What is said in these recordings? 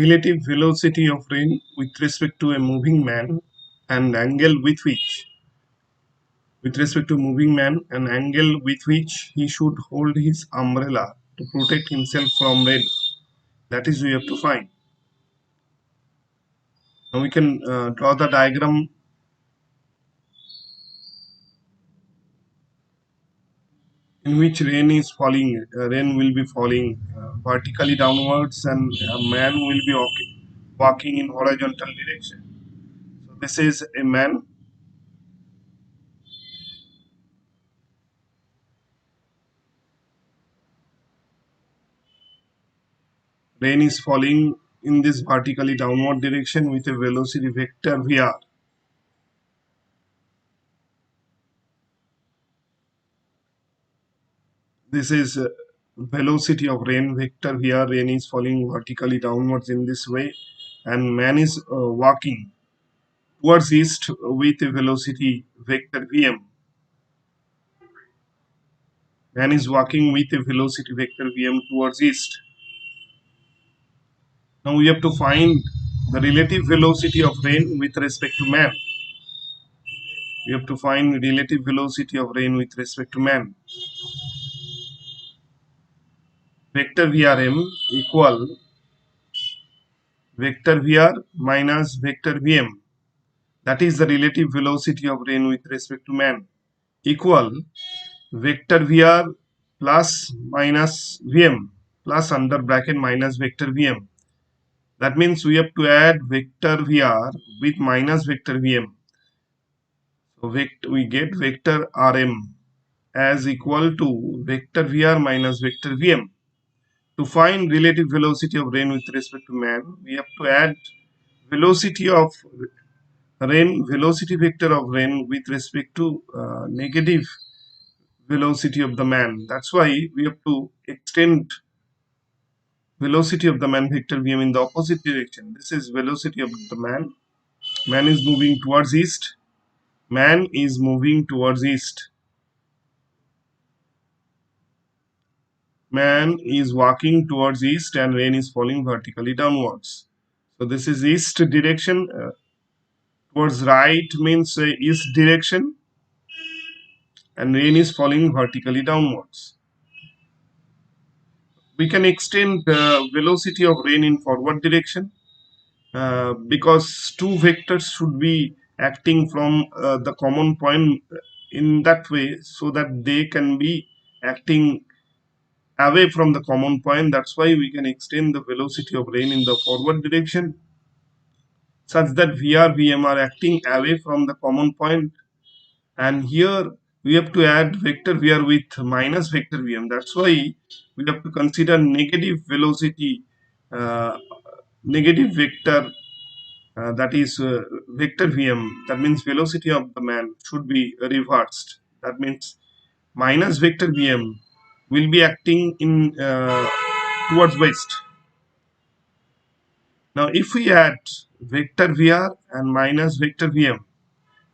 relative velocity of rain with respect to a moving man and angle with respect to moving man an angle with which he should hold his umbrella to protect himself from rain. That is we have to find. Now we can draw the diagram in which rain is falling. Rain will be falling vertically downwards, and a man will be walking in horizontal direction. So this is a man. Rain is falling in this vertically downward direction with a velocity vector vr. This is velocity of rain vector vr. Rain is falling vertically downwards in this way, and man is walking towards east with a velocity vector vm. Man is walking with a velocity vector vm towards east. Now we have to find the relative velocity of rain with respect to man. We have to find relative velocity of rain with respect to man. Vector vrm equal vector vr minus vector vm. That is the relative velocity of rain with respect to man, equal vector vr plus minus vm plus under bracket minus vector vm. That means we have to add vector vr with minus vector vm. So we get vector rm as equal to vector vr minus vector vm. To find relative velocity of rain with respect to man, we have to add velocity of rain, velocity vector of rain with respect to negative velocity of the man. That's why we have to extend velocity of the man vector vm in the opposite direction. This is velocity of the man. Man is moving towards east. Man is moving towards east. Man is walking towards east and rain is falling vertically downwards. So this is east direction. Towards right means east direction, and rain is falling vertically downwards. We can extend the velocity of rain in forward direction because two vectors should be acting from the common point in that way so that they can be acting away from the common point. That's why we can extend the velocity of rain in the forward direction such that vr vm are acting away from the common point. And here we have to add vector vr with minus vector vm. That's why we have to consider negative velocity, uh, negative vector, that is vector vm. That means velocity of the man should be reversed. That means minus vector vm will be acting in towards west. Now if we add vector vr and minus vector vm,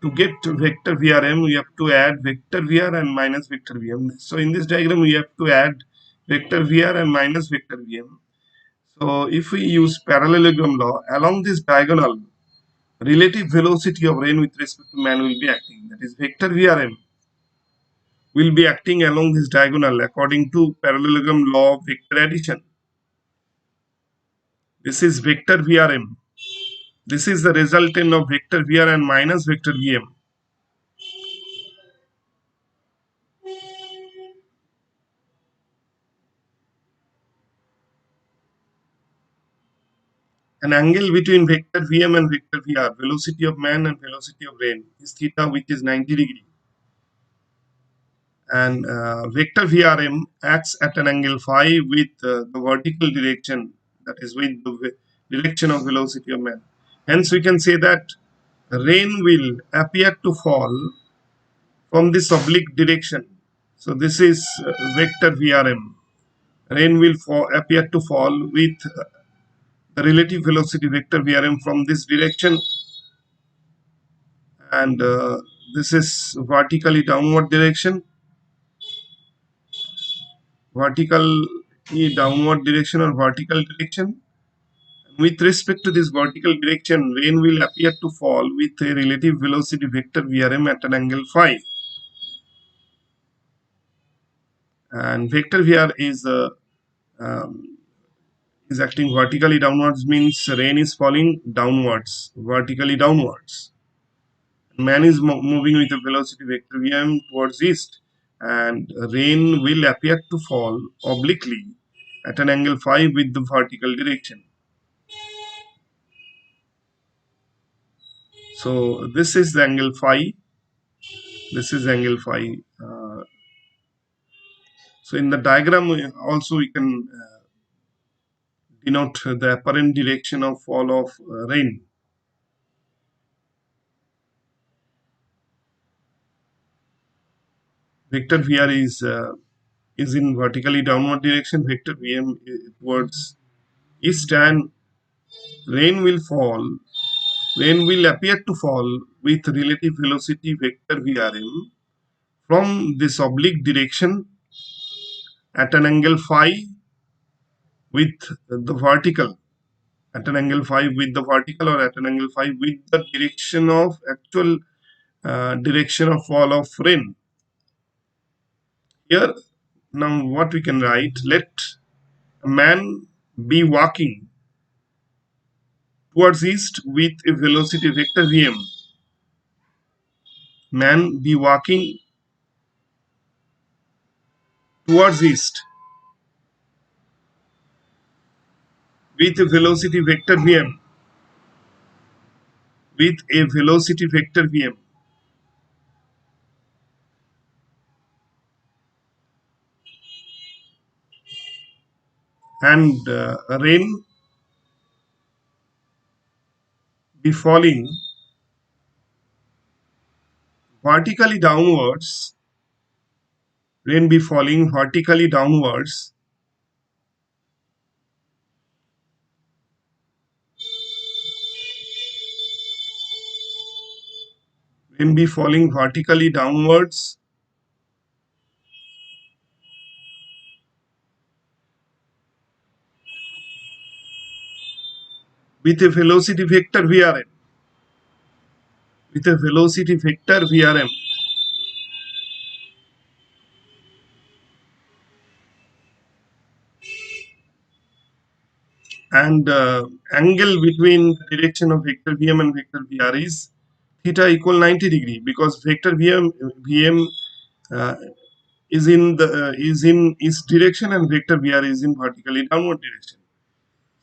to get vector vrm we have to add vector vr and minus vector vm. So in this diagram we have to add vector vr and minus vector vm. So if we use parallelogram law, along this diagonal relative velocity of rain with respect to man will be acting. That is vector vrm will be acting along this diagonal according to parallelogram law of vector addition. This is vector vrm. This is the resultant of vector vr and minus vector vm. An angle between vector Vm and vector Vr, velocity of man and velocity of rain, is theta, which is 90 degree. And vector Vrm acts at an angle phi with the vertical direction, that is with the direction of velocity of man. Hence we can say that rain will appear to fall from this oblique direction. So this is vector Vrm. Rain will appear to fall with the relative velocity vector Vrm from this direction, and this is vertically downward direction, vertical downward direction or vertical direction. With respect to this vertical direction, rain will appear to fall with a relative velocity vector VRM at an angle phi. And vector VR um, is acting vertically downwards, means rain is falling downwards, vertically downwards. Man is moving with a velocity vector Vm towards east, and rain will appear to fall obliquely at an angle phi with the vertical direction. So this is the angle phi. This is angle phi. So in the diagram also we can denote the apparent direction of fall of rain. Vector Vr is in vertically downward direction. Vector Vm towards east, and rain will fall. Rain will appear to fall with relative velocity vector Vrm from this oblique direction at an angle phi with the vertical, at an angle phi with the vertical, or at an angle phi with the direction of actual direction of fall of rain. Here now what we can write, let a man be walking towards east with a velocity vector Vm. Man be walking towards east with a velocity vector Vm, with a velocity vector Vm, and rain be falling vertically downwards, rain be falling vertically downwards rain be falling vertically downwards with a velocity vector Vrm, with a velocity vector Vrm, and angle between the direction of vector Vm and vector Vr is theta equal 90 degree, because vector Vm uh, is in east direction and vector Vr is in vertically downward direction.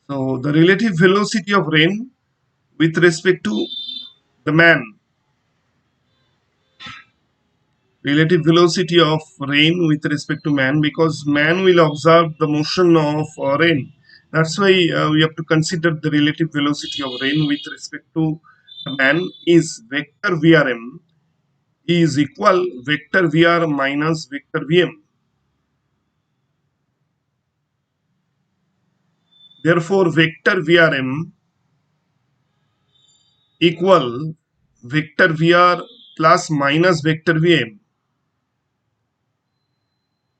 So the relative velocity of rain with respect to the man, relative velocity of rain with respect to man, because man will observe the motion of rain. That's why we have to consider the relative velocity of rain with respect to the man is vector Vrm is equal vector Vr minus vector Vm. Therefore, vector Vrm equal vector Vr plus minus vector Vm,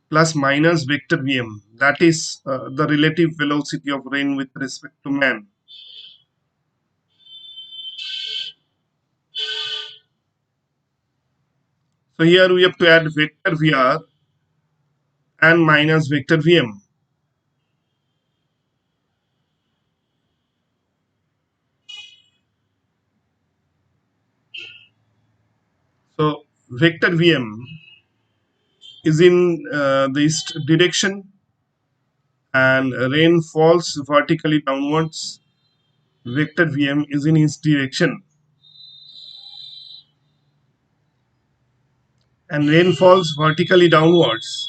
plus minus vector Vm. That is the relative velocity of rain with respect to man. So here we have to add vector Vr and minus vector Vm. So vector Vm is in the east direction, and rain falls vertically downwards. Vector Vm is in east direction, and rain falls vertically downwards.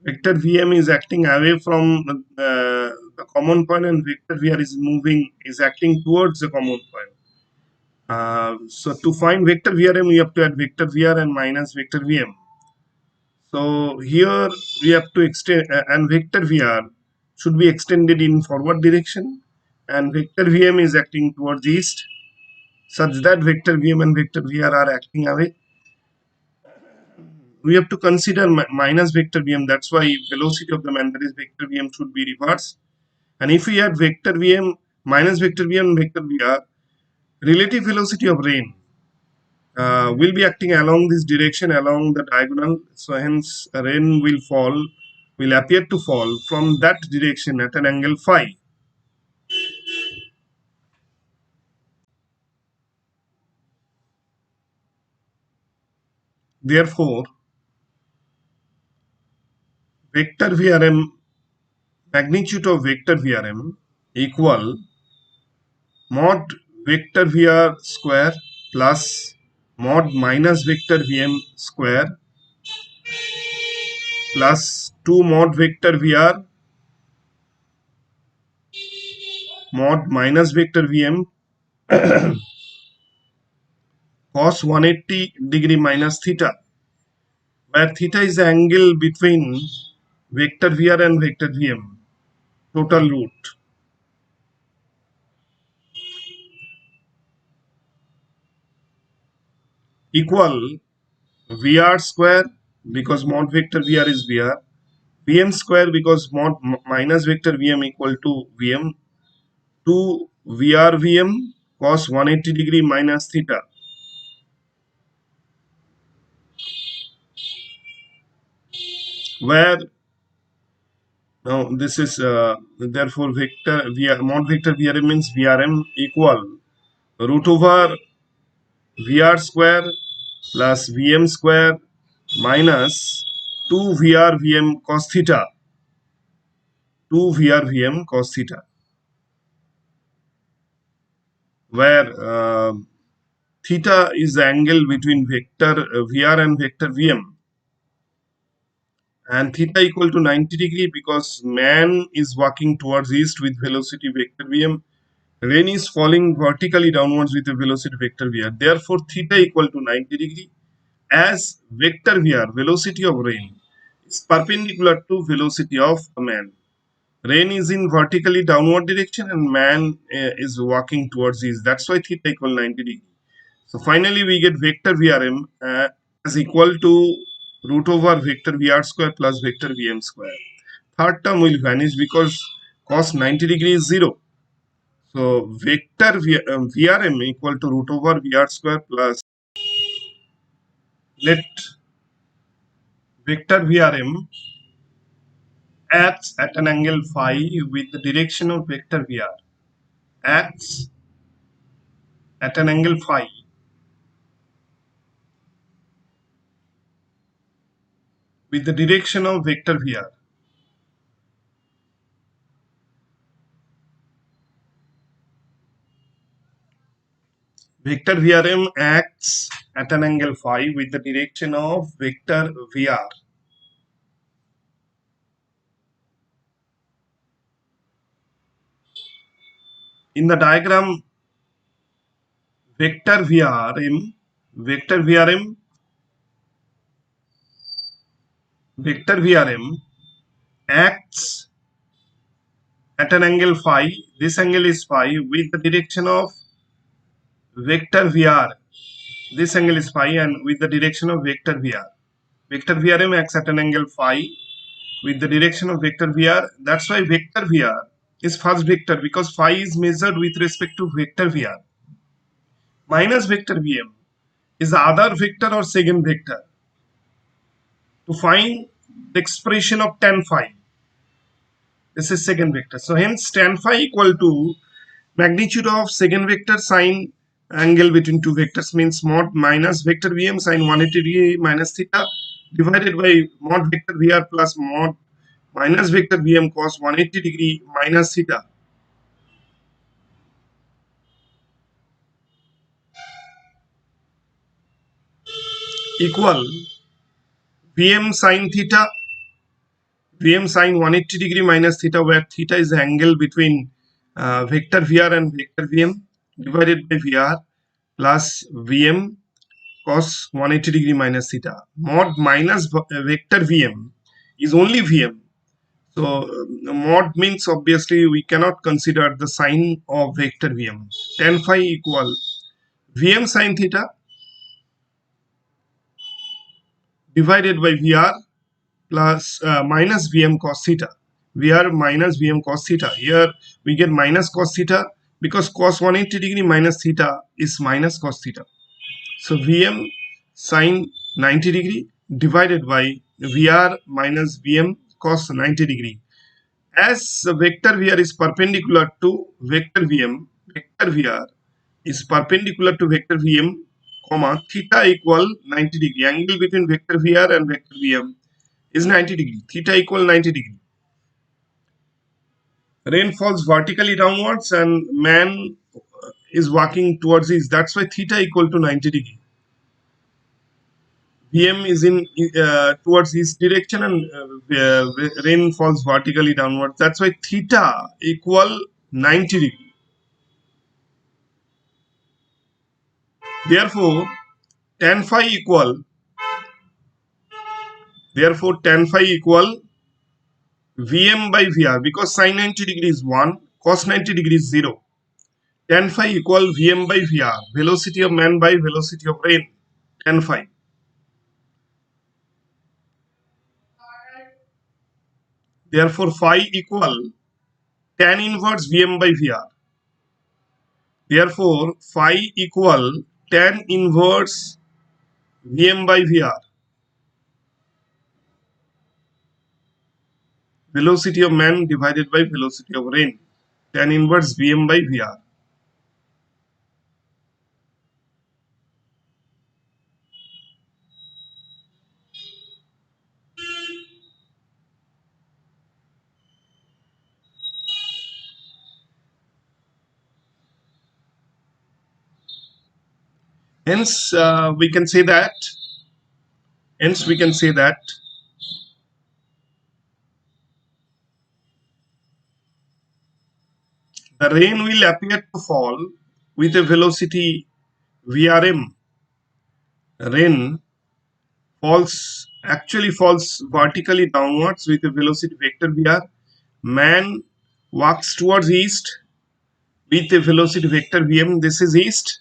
Vector Vm is acting away from the common point, and vector Vr is acting towards the common point. So to find vector Vrm, we have to add vector Vr and minus vector Vm. So here we have to extend, and vector Vr should be extended in forward direction, and vector Vm is acting towards east, such that vector Vm and vector Vr are acting away. We have to consider minus vector Vm. That's why velocity of the man, that is vector Vm, should be reversed. And if we add vector Vm minus vector Vm and vector Vr, relative velocity of rain will be acting along this direction along the diagonal. So hence rain will appear to fall from that direction at an angle phi. Therefore, vector Vrm, magnitude of vector Vrm equal mod vector Vr square plus mod minus vector Vm square plus 2 mod vector Vr mod minus vector Vm cos 180 degree minus theta, where theta is the angle between vector Vr and vector Vm, total root, equal Vr square because mod vector Vr is Vr, Vm square because mod minus vector Vm equal to Vm, 2 Vr Vm cos 180 degree minus theta, where now this is therefore vector Vr mod vector Vrm means Vrm equal root over Vr square plus Vm square minus 2 Vr Vm cos theta, 2 Vr Vm cos theta, where theta is the angle between vector Vr and vector Vm, and theta equal to 90 degree because man is walking towards east with velocity vector Vm, rain is falling vertically downwards with a velocity vector Vr. Therefore, theta equal to 90 degree, as vector Vr, velocity of rain, is perpendicular to velocity of a man. Rain is in vertically downward direction and man is walking towards east. That's why theta equal 90 degree. So finally we get vector Vrm as equal to root over vector Vr square plus vector Vm square. Third term will vanish because cos 90 degree is 0. So vector Vrm equal to root over Vr square plus, let vector Vrm acts at an angle phi with the direction of vector Vr, acts at an angle phi with the direction of vector Vr. Vector Vrm acts at an angle phi with the direction of vector Vr. In the diagram, vector Vrm, vector Vrm acts at an angle phi. This angle is phi with the direction of vector Vr. This angle is phi and with the direction of vector Vr. Vector Vrm acts at an angle phi with the direction of vector Vr. That's why vector Vr is first vector because phi is measured with respect to vector Vr. Minus vector Vm is the other vector or second vector. To find the expression of tan phi, this is second vector. So hence tan phi equal to magnitude of second vector sine angle between two vectors, means mod minus vector Vm sine 180 degree minus theta divided by mod vector Vr plus mod minus vector Vm cos 180 degree minus theta equal Vm sine theta, Vm sine 180 degree minus theta, where theta is the angle between vector Vr and vector Vm divided by Vr plus Vm cos 180 degree minus theta. Mod minus vector Vm is only Vm. So mod means obviously we cannot consider the sign of vector Vm. Tan phi equal Vm sine theta divided by Vr plus minus Vm cos theta. VR minus Vm cos theta. Here we get minus cos theta because cos 180 degree minus theta is minus cos theta. So Vm sine 90 degree divided by VR minus Vm cos 90 degree. As the vector VR is perpendicular to vector Vm, vector VR is perpendicular to vector Vm, comma, theta equal 90 degree. Angle between vector VR and vector Vm is 90 degree. Theta equal 90 degree. Rain falls vertically downwards and man is walking towards east. That's why theta equal to 90 degree. Vm is in towards east direction and rain falls vertically downwards. That's why theta equal 90 degree. Therefore, tan phi equal tan phi equal Vm by Vr, because sin 90 degree is 1, cos 90 degree is 0. Tan phi equal Vm by Vr, velocity of man by velocity of rain, tan phi. Therefore, phi equal tan inverse Vm by Vr. Therefore, phi equal tan inverse Vm by Vr. Velocity of man divided by velocity of rain. Tan inverse Vm by Vr. Hence, we can say that. Hence, we can say that the rain will appear to fall with a velocity Vrm. Rain actually falls vertically downwards with a velocity vector Vr. Man walks towards east with a velocity vector Vm. This is east,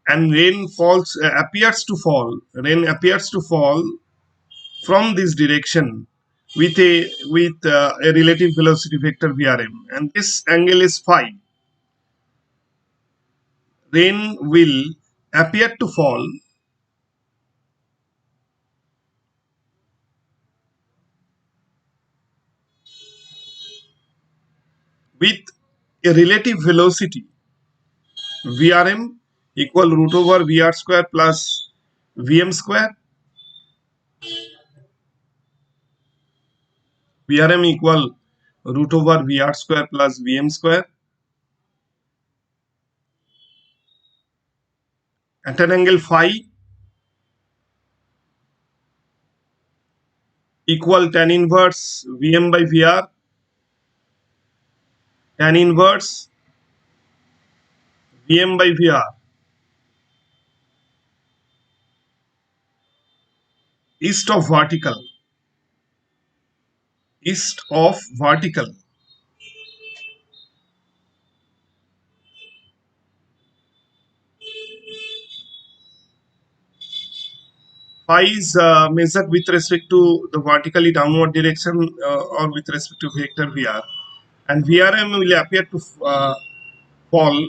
and rain appears to fall. Rain appears to fall from this direction with a relative velocity vector Vrm, and this angle is phi. Rain will appear to fall with a relative velocity Vrm equal root over Vr square plus Vm square. Vrm equal root over Vr square plus Vm square at an angle phi equal tan inverse Vm by Vr, tan inverse Vm by Vr, east of vertical, east of vertical. Phi is measured with respect to the vertically downward direction or with respect to vector Vr, and Vrm will appear to fall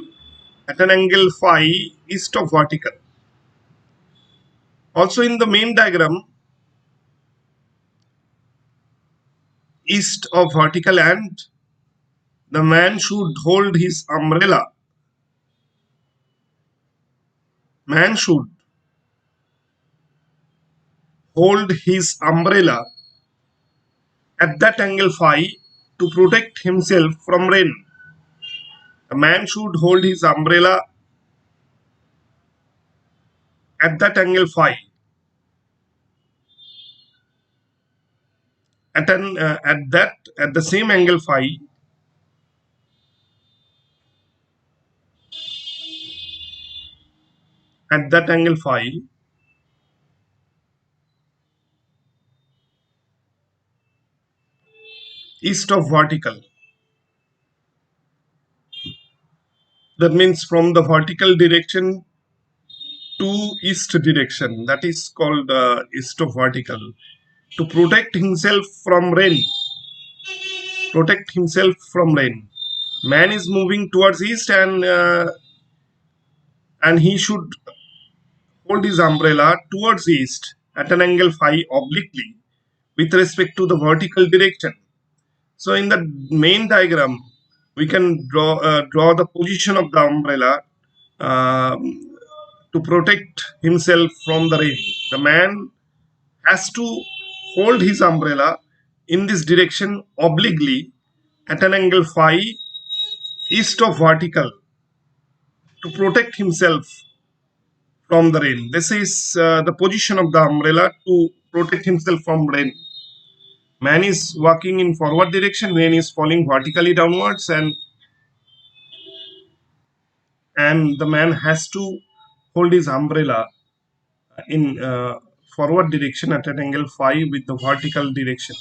at an angle phi east of vertical. Also in the main diagram, east of vertical, and the man should hold his umbrella. Man should hold his umbrella at that angle phi to protect himself from rain. A man should hold his umbrella at that angle phi. At the same angle phi, at that angle phi, east of vertical. That means from the vertical direction to east direction. That is called east of vertical. to protect himself from rain. Protect himself from rain. Man is moving towards east, and he should hold his umbrella towards east at an angle phi obliquely with respect to the vertical direction. So in the main diagram, we can draw the position of the umbrella to protect himself from the rain. The man has to hold his umbrella in this direction obliquely at an angle phi east of vertical to protect himself from the rain. This is the position of the umbrella to protect himself from rain. Man is walking in forward direction, rain is falling vertically downwards, and the man has to hold his umbrella in forward direction at an angle phi with the vertical direction.